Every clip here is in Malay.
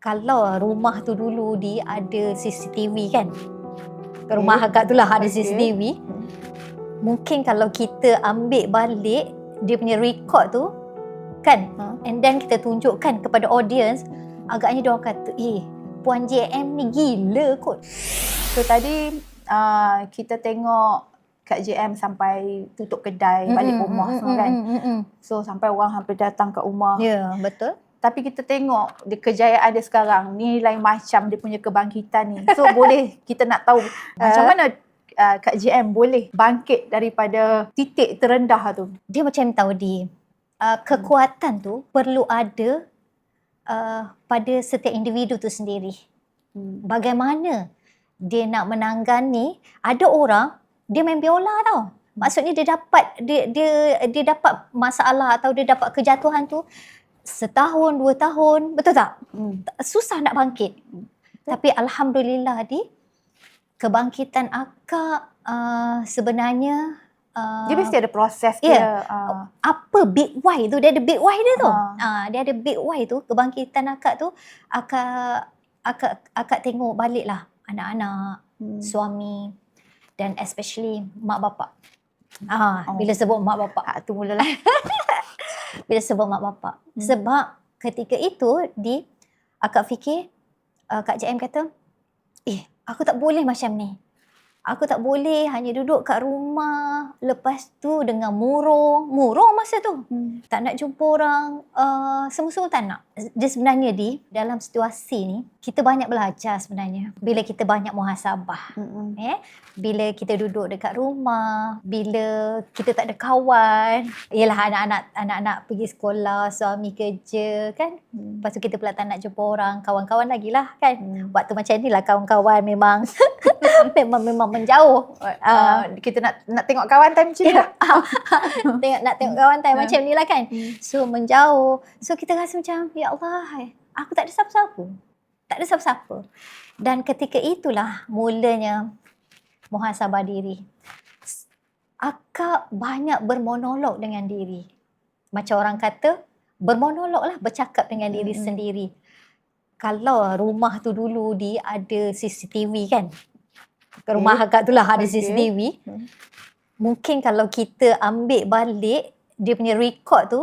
kalau rumah tu dulu dia ada CCTV kan. Rumah akak tu lah ada CCTV. Mungkin kalau kita ambil balik dia punya record tu kan, and then kita tunjukkan kepada audience, agaknya dia orang kata, Puan JM ni gila kot. So tadi kita tengok Kak JM sampai tutup kedai, balik rumah semua kan. So sampai orang hampir datang kat rumah. Ya, betul. Tapi kita tengok kejayaan dia sekarang ni lain macam dia punya kebangkitan ni. So boleh kita nak tahu macam mana Kak JM boleh bangkit daripada titik terendah tu. Dia macam tahu kekuatan tu perlu ada pada setiap individu tu sendiri. Bagaimana dia nak menanggani. Ada orang dia main biola tau. Maksudnya dia dapat masalah atau dia dapat kejatuhan tu setahun, 2 tahun, betul tak? Susah nak bangkit. Tapi alhamdulillah kebangkitan akak sebenarnya dia mesti ada proses dia. Apa big why tu? Dia ada big why dia tu. Dia ada big why tu. Kebangkitan akak tu, akak tengok balik lah anak-anak, suami dan especially mak bapak. Bila sebut mak bapak tu mulalah. Bila sebut mak bapak. Sebab ketika itu akak fikir, Kak JM kata, aku tak boleh macam ni. Aku tak boleh hanya duduk kat rumah, lepas tu dengan murung masa tu. Tak nak jumpa orang, semua-semua tak nak. Dia sebenarnya dalam situasi ni, kita banyak belajar sebenarnya. Bila kita banyak muhasabah. Bila kita duduk dekat rumah, bila kita tak ada kawan, yelah anak-anak pergi sekolah, suami kerja kan. Lepas tu kita pula tak nak jumpa orang, kawan-kawan lagi lah kan. Waktu macam ni lah kawan-kawan memang memang menjauh. Kita nak tengok kawan time macam ni lah. Nak tengok kawan time macam ni lah kan. So menjauh. So kita rasa macam, ya Allah, aku tak ada siapa-siapa. Tak ada siapa-siapa. Dan ketika itulah mulanya muhasabah diri. Akak banyak bermonolog dengan diri. Macam orang kata, bermonolog lah, bercakap dengan diri sendiri. Kalau rumah tu dulu dia ada CCTV kan. Rumah akak tu lah ada CCTV. Mungkin kalau kita ambil balik dia punya record tu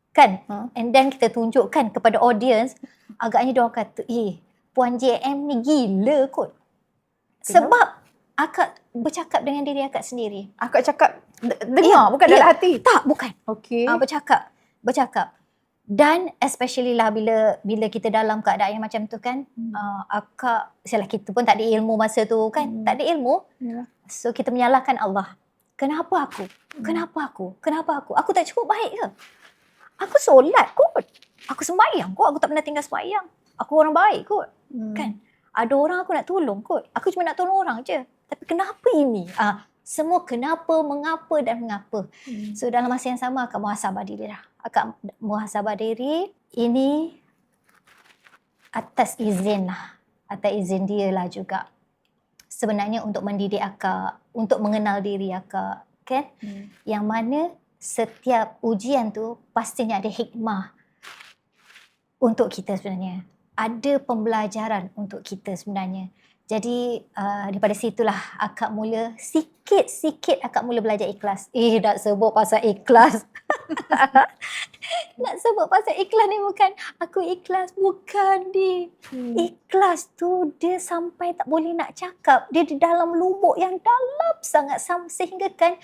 kan, and then kita tunjukkan kepada audience, agaknya dia orang kata, Puan JM ni gila kot. Sebab akak bercakap dengan diri akak sendiri. Akak cakap dengar, bukan dalam hati? Tak, bukan. Okay. Bercakap. Dan especially lah bila kita dalam keadaan yang macam tu kan, akak, kita pun tak ada ilmu masa tu kan, tak ada ilmu. So kita menyalahkan Allah. Kenapa aku? Aku tak cukup baik ke? Aku solat kot. Aku sembahyang kot. Aku tak pernah tinggal sembahyang. Aku orang baik kot. Kan? Ada orang aku nak tolong kot. Aku cuma nak tolong orang je. Tapi kenapa ini? Semua kenapa, mengapa dan mengapa. So dalam masa yang sama akak muhasabah diri lah. Akak muhasabah diri ini atas izin lah. Atas izin dia lah juga. Sebenarnya untuk mendidik akak, untuk mengenal diri akak. Kan? Yang mana setiap ujian tu pastinya ada hikmah untuk kita sebenarnya. Ada pembelajaran untuk kita sebenarnya. Jadi daripada situlah akak mula sikit-sikit akak mula belajar ikhlas. Nak sebut pasal ikhlas. Nak sebut pasal ikhlas ni bukan aku ikhlas, bukan Ikhlas tu dia sampai tak boleh nak cakap. Dia di dalam lubuk yang dalam sangat sehingga kan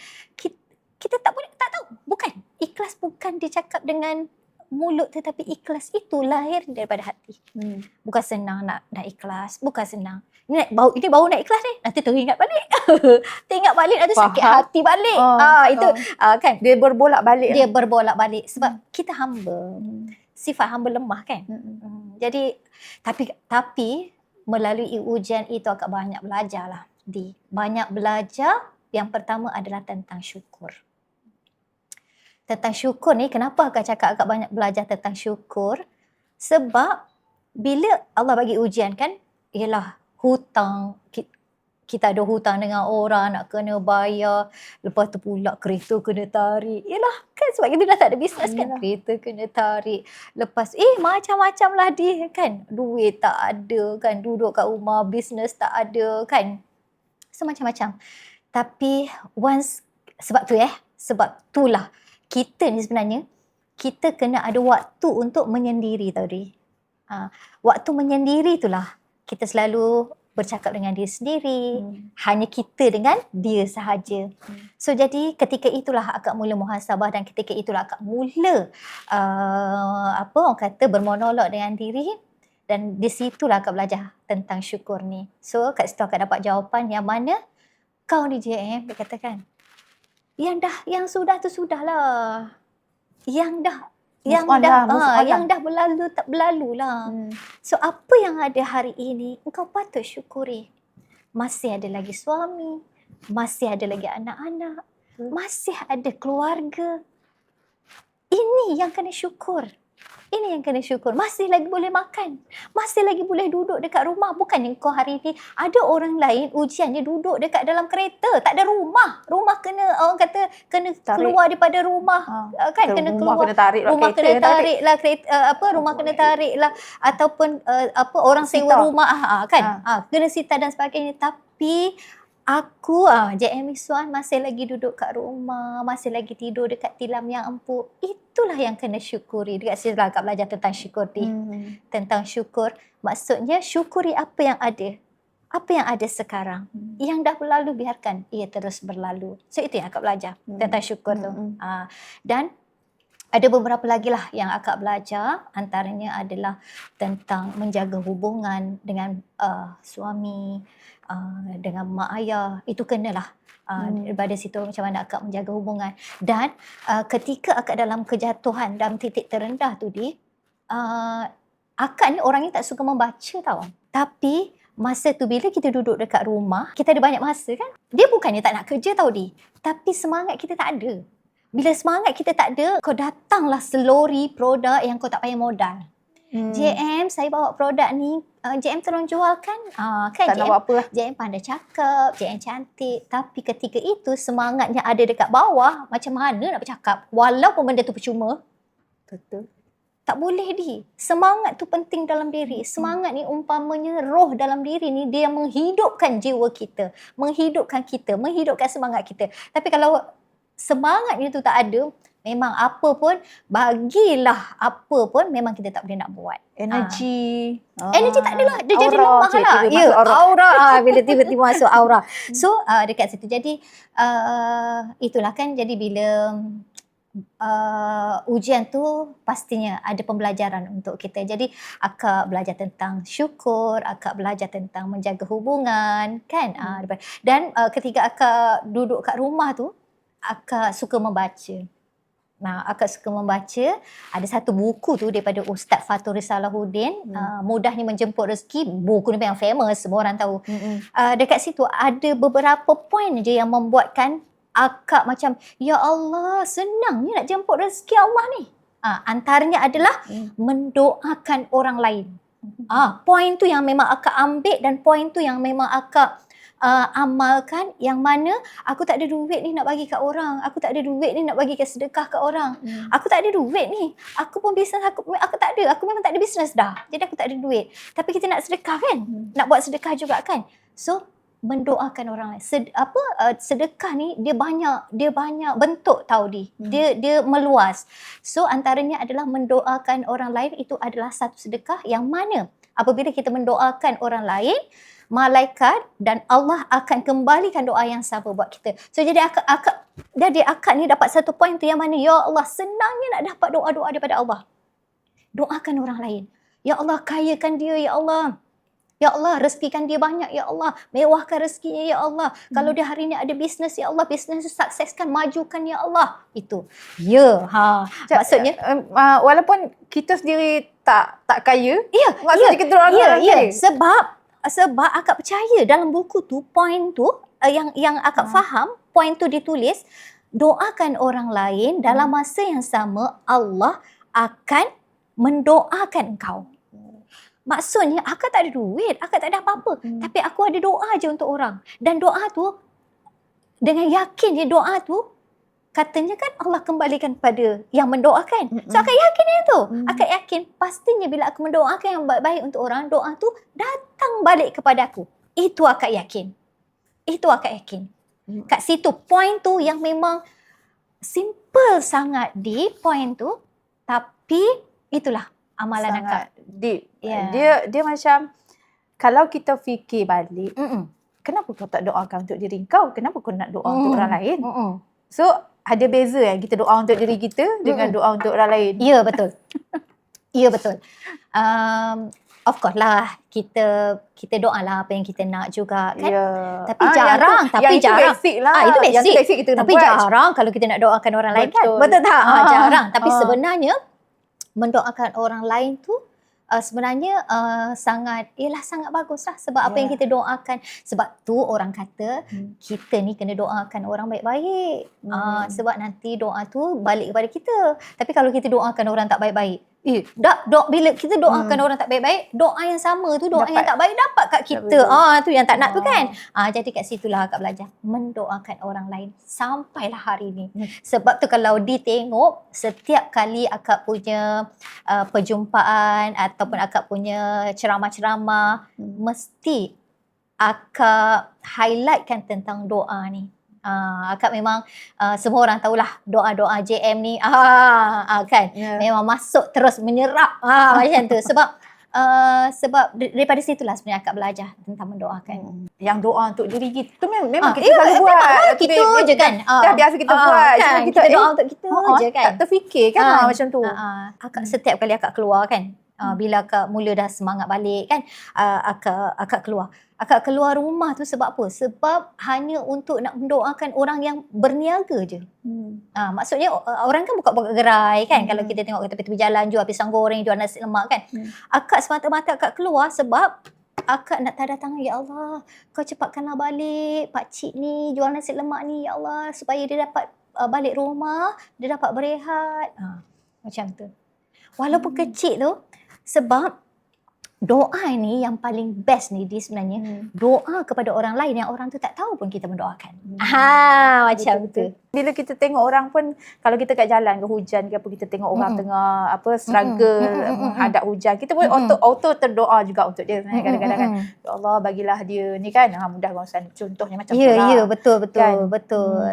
kita tak tahu. Bukan. Ikhlas bukan dia cakap dengan mulut, tetapi ikhlas itu lahir daripada hati. Bukan senang nak ikhlas, bukan senang. Ini baru nak ikhlas ni, nanti teringat balik. Teringat balik nanti sakit hati balik. Itu kan dia berbolak-balik. Dia berbolak-balik sebab kita hamba. Sifat hamba lemah kan. Jadi tapi melalui ujian itu akak banyak belajar lah. Banyak belajar. Yang pertama adalah tentang syukur. Tentang syukur ni, kenapa akak cakap akak banyak belajar tentang syukur? Sebab bila Allah bagi ujian kan, ialah hutang, kita ada hutang dengan orang, nak kena bayar. Lepas tu pula kereta kena tarik. Yelah kan sebab kita dah tak ada bisnes kan. Yelah. Kereta kena tarik. Lepas macam-macam lah dia kan. Duit tak ada kan. Duduk kat rumah, bisnes tak ada kan. So macam-macam. Tapi sebab itulah kita ni sebenarnya kita kena ada waktu untuk menyendiri tau Di. Waktu menyendiri itulah kita selalu bercakap dengan diri sendiri, hanya kita dengan dia sahaja. So jadi ketika itulah akak mula muhasabah dan ketika itulah akak mula orang kata bermonolog dengan diri, dan di situlah akak belajar tentang syukur ni. So kat situ akak dapat jawapan yang mana kau ni JM, dia katakan yang sudah tu sudahlah. Yang dah berlalu tak berlalu lah. So apa yang ada hari ini engkau patut syukuri. Masih ada lagi suami, masih ada lagi anak-anak, masih ada keluarga. Ini yang kena syukur. Ini yang kena syukur. Masih lagi boleh makan. Masih lagi boleh duduk dekat rumah. Bukannya kau hari ni ada orang lain ujiannya duduk dekat dalam kereta. Tak ada rumah. Rumah kena orang kata kena keluar daripada rumah. Kan kena keluar. Rumah kena tarik lah. Rumah kena tarik lah kereta. Rumah kena tarik lah. Ataupun orang sewa rumah. Kena sita dan sebagainya. Tapi aku JM Iswan masih lagi duduk kat rumah, masih lagi tidur dekat tilam yang empuk. Itulah yang kena syukuri. Dekat sini lah Kak belajar tentang syukur ni. Tentang syukur. Maksudnya syukuri apa yang ada. Apa yang ada sekarang. Yang dah berlalu biarkan ia terus berlalu. So itu yang Kak belajar tentang syukur tu. Dan ada beberapa lagi lah yang akak belajar. Antaranya adalah tentang menjaga hubungan dengan suami, dengan mak ayah. Itu kenalah. Daripada situ macam mana akak menjaga hubungan. Dan ketika akak dalam kejatuhan, dalam titik terendah tu akak ni orang ni tak suka membaca tau. Tapi masa tu bila kita duduk dekat rumah, kita ada banyak masa kan. Dia bukannya tak nak kerja tau tapi semangat kita tak ada. Bila semangat kita tak ada, kau datanglah selori produk yang kau tak payah modal. JM, saya bawa produk ni. JM tolong jualkan. Kan tak nak buat apa lah. JM pandai cakap, JM cantik. Tapi ketika itu semangatnya ada dekat bawah, macam mana nak bercakap? Walaupun benda tu percuma. Betul. Tak boleh Semangat tu penting dalam diri. Semangat ni umpamanya roh dalam diri ni, dia menghidupkan jiwa kita. Menghidupkan kita, menghidupkan semangat kita. Tapi kalau semangat itu tak ada, memang apa pun, bagilah apa pun, memang kita tak boleh nak buat. Energi. Energi tak adalah. Dia jadi lemah lah. Ya, aura. Bila tiba-tiba masuk aura. So, dekat situ. Jadi, itulah kan. Jadi, bila ujian tu, pastinya ada pembelajaran untuk kita. Jadi, akak belajar tentang syukur, akak belajar tentang menjaga hubungan, kan? Dan ketika akak duduk kat rumah tu, akak suka membaca. Akak suka membaca. Ada satu buku tu daripada Ustaz Fatur Salahuddin, Mudahnya Menjemput Rezeki. Buku ni memang famous, semua orang tahu. Dekat situ ada beberapa poin je yang membuatkan akak macam, ya Allah, senangnya nak jemput rezeki Allah ni. Antaranya adalah mendoakan orang lain. Poin tu yang memang akak ambil dan poin tu yang memang akak amalkan, yang mana aku tak ada duit ni nak bagi kat orang, aku tak ada duit ni nak bagi kat sedekah kat orang, aku tak ada duit ni, aku pun bisnes aku tak ada, aku memang tak ada bisnes dah, jadi aku tak ada duit, tapi kita nak sedekah kan, nak buat sedekah juga kan. So mendoakan orang lain. Sedekah ni dia banyak bentuk tau dia meluas. So antaranya adalah mendoakan orang lain. Itu adalah satu sedekah yang mana apabila kita mendoakan orang lain, malaikat dan Allah akan kembalikan doa yang sama buat kita. So jadi akak ni dapat satu poin tu yang mana, ya Allah, senangnya nak dapat doa-doa daripada Allah. Doakan orang lain. Ya Allah, kayakan dia, ya Allah. Ya Allah, rezekikan dia banyak, ya Allah. Mewahkan rezekinya, ya Allah. Kalau dia hari ni ada bisnes, ya Allah, bisnes sukseskan, majukan, ya Allah. Itu. Maksudnya walaupun kita sendiri tak kaya, maksudnya kita doakan orang lain. Sebab akak percaya dalam buku tu, poin tu yang akak faham, poin tu ditulis, doakan orang lain, dalam masa yang sama Allah akan mendoakan engkau. Maksudnya akak tak ada duit, akak tak ada apa-apa. Tapi aku ada doa je untuk orang. Dan doa tu, dengan yakin je doa tu, katanya kan Allah kembalikan pada yang mendoakan. So akak yakin itu. Akak yakin pastinya bila aku mendoakan yang baik-baik untuk orang, doa tu datang balik kepada aku. Itu akak yakin. Itu akak yakin. Kat situ point tu yang memang simple sangat di point tu, tapi itulah amalan akak. Deep. Yeah. Dia macam kalau kita fikir balik, kenapa kau tak doakan untuk diri kau? Kenapa kau nak doa untuk orang lain? So ada beza kita doa untuk diri kita dengan doa untuk orang lain. Ya, betul. Ya, betul. Of course lah, kita doa lah apa yang kita nak juga kan. Tapi jarang, yang itu basic lah. Itu basic. Yang basic kita tapi jarang kalau kita nak doakan orang lain kan. Betul tak? Jarang. Tapi sebenarnya mendoakan orang lain tu sebenarnya sangat bagus lah. Sebab apa yang kita doakan. Sebab tu orang kata kita ni kena doakan orang baik-baik. Sebab nanti doa tu balik kepada kita. Tapi kalau kita doakan orang tak baik-baik, bila kita doakan orang tak baik-baik, doa yang sama tu, doa yang tak baik dapat kat kita. Tu yang tak nak tu kan. Jadi kat situlah akak belajar mendoakan orang lain sampailah hari ni. Sebab tu kalau ditengok setiap kali akak punya perjumpaan ataupun akak punya ceramah-ceramah, mesti akak highlightkan tentang doa ni. Akak memang semua orang tahulah doa-doa JM ni kan memang masuk terus menyerap macam tu sebab daripada situlah sebenarnya akak belajar tentang mendoakan. Yang doa untuk diri kita tu memang kita selalu buat. Kita je kan. Dah biasa kita buat. Kan? Kita doa untuk kita je kan. Tak terfikir kan macam tu. Akak setiap kali akak keluar kan, bila akak mula dah semangat balik kan, akak keluar. Akak keluar rumah tu sebab apa? Sebab hanya untuk nak mendoakan orang yang berniaga je. Maksudnya orang kan buka-buka gerai kan. Kalau kita tengok tepi-tepi jalan jual pisang goreng, jual nasi lemak kan. Akak semata-mata akak keluar sebab akak nak tanda tangan, ya Allah, kau cepatkanlah balik pakcik ni jual nasi lemak ni, ya Allah, supaya dia dapat balik rumah, dia dapat berehat. Macam tu. Walaupun kecil tu, sebab doa ni yang paling best ni dia sebenarnya doa kepada orang lain yang orang tu tak tahu pun kita mendoakan. Macam tu. Bila kita tengok orang pun, kalau kita kat jalan ke hujan ke apa, kita tengok orang tengah struggle menghadap hujan, kita pun auto terdoa juga untuk dia kadang-kadang kan. Ya Allah, bagilah dia ni kan mudah kawasan. Contohnya macam tu lah. Ya, betul kan? betul.